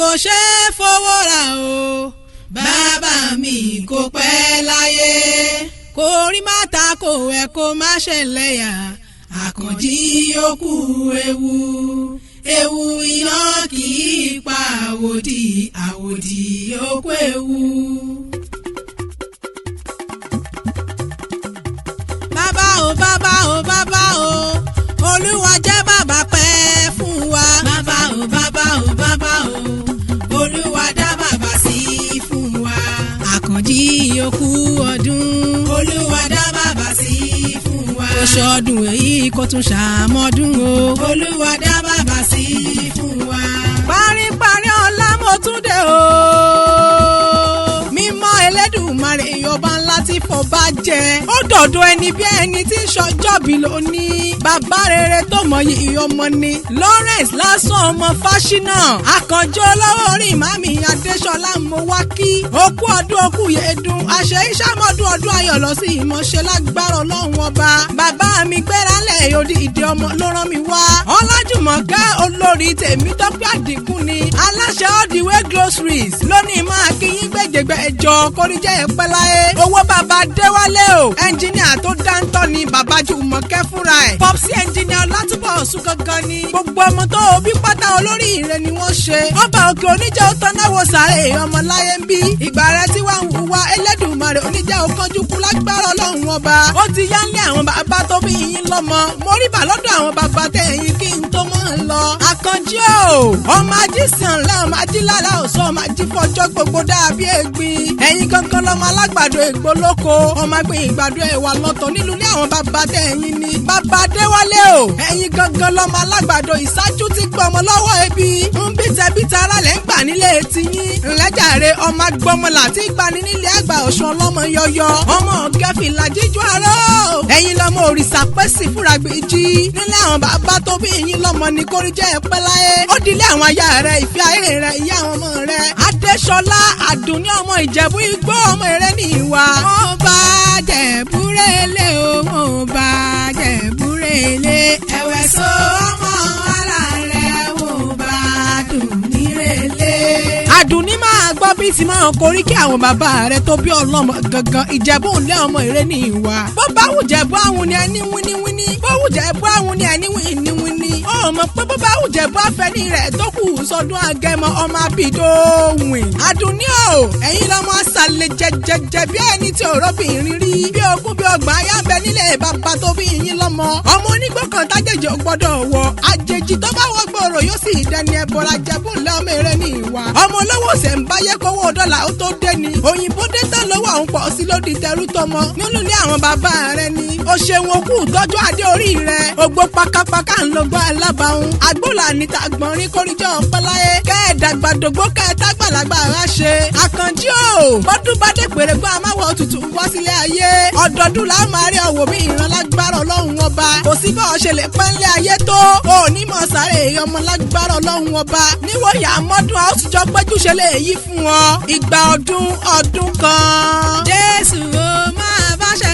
kò ṣe é fowó rà o bàbá mi kò pẹ́ láyé kò rí mátà kò ẹ̀ kó má ṣẹlẹ́yà Àkànjí ó kú ewu ewu iná kì í pa àwòdì àwòdì ó kú ewu. bàbá o bàbá o bàbá o Olúwa jẹ́ bàbá pẹ́ fún wa. bàbá o bàbá o bàbá o Olúwa dá bàbá sí fún wa. Àkànjí ó kú ọdún Olúwa dá bàbá sí fún wa. ó ṣọdún èyí kó tún ṣàmọ́dún o Olúwa dá bàbá sí fún wa. paríparí ọlá mo tún dé o mímọ́ Elédùmarè ọba ńlá tí fọba jẹ ó dọ̀dọ̀ ẹni bí ẹni tí ń ṣọjọ́bí lónìí bàbá rere tó mọyì ọmọ ni Lawrence Lásán ọmọ Fáṣínà Àkànjí olówó orí màmí Adéṣọlá mo wá kí okú ọdún okú yẹdùn àṣẹ ìṣàmọ́dún ọdún ayọ̀ lọ sí ìmọ̀ṣẹ́ lágbára Ọlọ́run ọba bàbá mi gbéralẹ̀ òdì ìdí ọmọ ló rán mi wá Ọlájùmọ̀kẹ́ olórí Tèmítọ́pẹ́ Àdìgún ni aláṣẹ all the way groceries lónìí máa kí yín gbẹ̀jẹ̀gbẹ̀ ẹjọ́ kórìjẹ́ ẹ̀pẹ́ láyé owó bàbá Déwálé o ẹnjìníà tó dáńtọ́ ni bàbá Jùmọ̀kẹ́ fúnra ẹ̀ popsi ẹnjìníà Ọlátúbọ̀ Ọ̀ṣun gangan ni gbogbo ọmọ tó bí pátá olórí ire ni wọ́n ṣe ọba òkè oníjẹ́ ó tọ́náwó sáré ọmọ láyé ń bí ìgbà rẹ tí wàá ń hùwà Elédùmarè oníjẹ́ ó kánjú kú lágbára Ọlọ́run ọba ó ti yá ń lé àwọn bàbá tó bí yín lọ́mọ mo rí bà lọ́dọ̀ àwọn bàbá tẹ̀yìn kí n tó mọ́ ń lọ Àkànjí o ọmọ ajísàn lẹ́ ọmọ ajílára ọ̀sọ́ ọmọ ajífọ́jọ́ gbogbo dàbí ẹ̀gbin ẹ̀yin kankan lọ́mọ alágbàdo ègbó lóko ọmọ agbìn ìgbàdo ẹ̀wà lọ́tọ̀ nílùú ní àwọn bàbá tẹ̀yìn ni bàbá Déwálé o ẹ̀yin gangan lọ́mọ alágbàdo ìsájú ti gbọ́ ọmọ lọ́wọ́ ebi ń bìtẹ́bìtẹ́ ara lẹ́ ń gbà nílé tiyín ńlẹ́jàre ọmọ agbọ́mọlà tí gbani nílé àgbà Ọ̀ṣun ọlọ́mọ yọyọ ọmọ gẹ́fìlà jíjú aró ẹ̀yin lọ́mọ òrìṣà pẹ́sì fúra gbèjì nílé àwọn bàbá tó bí yín lọ́mọ ní kórìjẹ́ ẹ̀pẹ́ láyé ó dilé àwọn aya rẹ̀ ìfẹ́ ayé rẹ̀ ìyá àwọn ọmọ rẹ̀ Adéṣọlá Àdùnní ọmọ Ìjẹ̀bú Igbó ọmọ eré ní ìwà wọn bá Jẹ̀búrẹ́lẹ̀ o wọn bá Jẹ̀búrẹ́lẹ̀ ẹ̀wẹ̀ so ọmọ ara rẹ̀ wọn bá Àdùnní rẹ̀lẹ̀. Àdùnní máa gbọ́ bí ti máa korí kí àwọn bàbá rẹ̀ tó bí ọlọ́mọ gangan Ìjẹ̀bú ńlẹ̀ ọmọ eré ní ìwà bó bá wù Jẹ̀bú àwọn ni ẹni wíníwíní bó wù Jẹ̀bú àwọn ni ẹni wíníwíní ó mọ̀ pé bó bá wù Jẹ̀bú àfẹ́ní rẹ̀ tó kù sọdún Agẹmọ ọmọ Abídòwìn Àdùnní o ẹ̀yin lọ́mọ àṣàlẹ̀ jẹjẹjẹ bí ẹni tí ò rọ́bìnrin rí bí ogún bí ọgbọ̀n ayá ń bẹ nílé bàbá tó bí yín lọ́mọ ọmọ onígbó kan tájèjì ò gbọ́dọ̀ wọ àjèjì tó bá wọ gbòòrò yóò sì dẹni ẹbọra Jẹ̀bú ńlẹ̀ ọmọ eré ní ìwà ọmọ olówó ṣẹ̀ ń báyé kówó dọ́là ó tó dé ni òyìnbó dé tán lówó àwọn pọ̀ sí lódì tẹrú tọmọ nínú ilé àwọn bàbá rẹ ni ó ṣeun okú tọ́jú adé orí rẹ ògbó pakápaká ń lọ gbọ́ alábàáhùn agbóòlà níta gbọ̀nrín kórìjọ́ ọ̀pẹ́láyé kẹ́ẹ̀dàgbàdògbò kẹ́ẹ̀tágbàlagbà ara ṣe Àkànjí o bọ́dún bá dé pèrè gbọ́ amáwọ̀ òtútù wá sílé ayé ọdọọdún la máa rí ọwọ́ bí ìran lágbára Ọlọ́run ọba kò sí bá ọ ṣe lè pẹ́ńlẹ̀ ayé tó onímọ̀ sáré ọmọ lágbára Ọlọ́run ọba níwòye àmọ́dún a ó sì jọ péjú ṣe lè yí fún ọ ìgbà ọdún kan Jésù ó máa bá ṣe